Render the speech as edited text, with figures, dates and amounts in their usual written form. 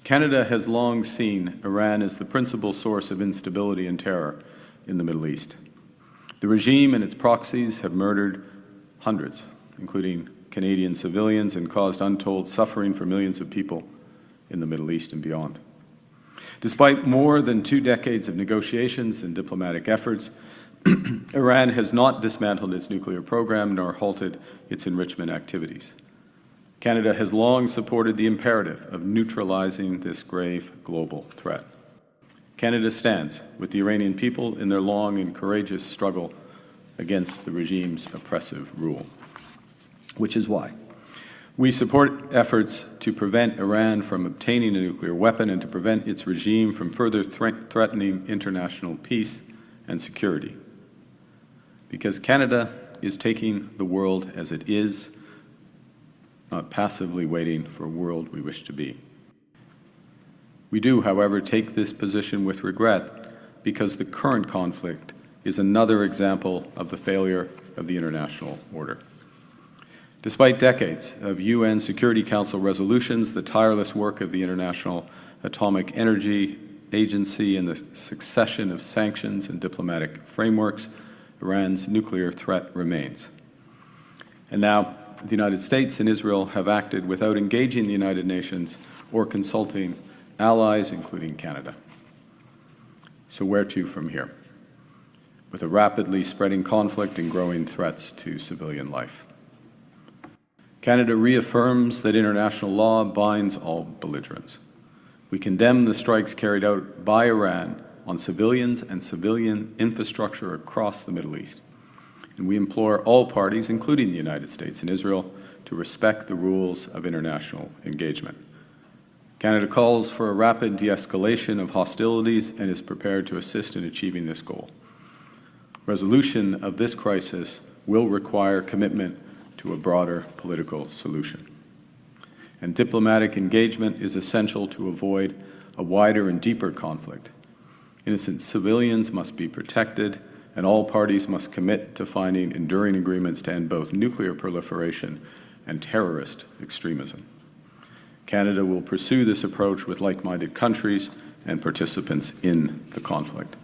Canada has long seen Iran as the principal source of instability and terror in the Middle East. The regime and its proxies have murdered hundreds, including Canadian civilians, and caused untold suffering for millions of people in the Middle East and beyond. Despite more than 2 decades of negotiations and diplomatic efforts, Iran has not dismantled its nuclear program nor halted its enrichment activities. Canada has long supported the imperative of neutralizing this grave global threat. Canada stands with the Iranian people in their long and courageous struggle against the regime's oppressive rule, which is why we support efforts to prevent Iran from obtaining a nuclear weapon and to prevent its regime from further threatening international peace and security. Because Canada is taking the world as it is, not passively waiting for a world we wish to be. We do, however, take this position with regret because the current conflict is another example of the failure of the international order. Despite decades of UN Security Council resolutions, the tireless work of the International Atomic Energy Agency, and the succession of sanctions and diplomatic frameworks, Iran's nuclear threat remains. And now, the United States and Israel have acted without engaging the United Nations or consulting allies, including Canada. So where to from here, with a rapidly spreading conflict and growing threats to civilian life? Canada reaffirms that international law binds all belligerents. We condemn the strikes carried out by Iran on civilians and civilian infrastructure across the Middle East. And we implore all parties, including the United States and Israel, to respect the rules of international engagement. Canada calls for a rapid de-escalation of hostilities and is prepared to assist in achieving this goal. Resolution of this crisis will require commitment to a broader political solution. And diplomatic engagement is essential to avoid a wider and deeper conflict. Innocent civilians must be protected, and all parties must commit to finding enduring agreements to end both nuclear proliferation and terrorist extremism. Canada will pursue this approach with like-minded countries and participants in the conflict.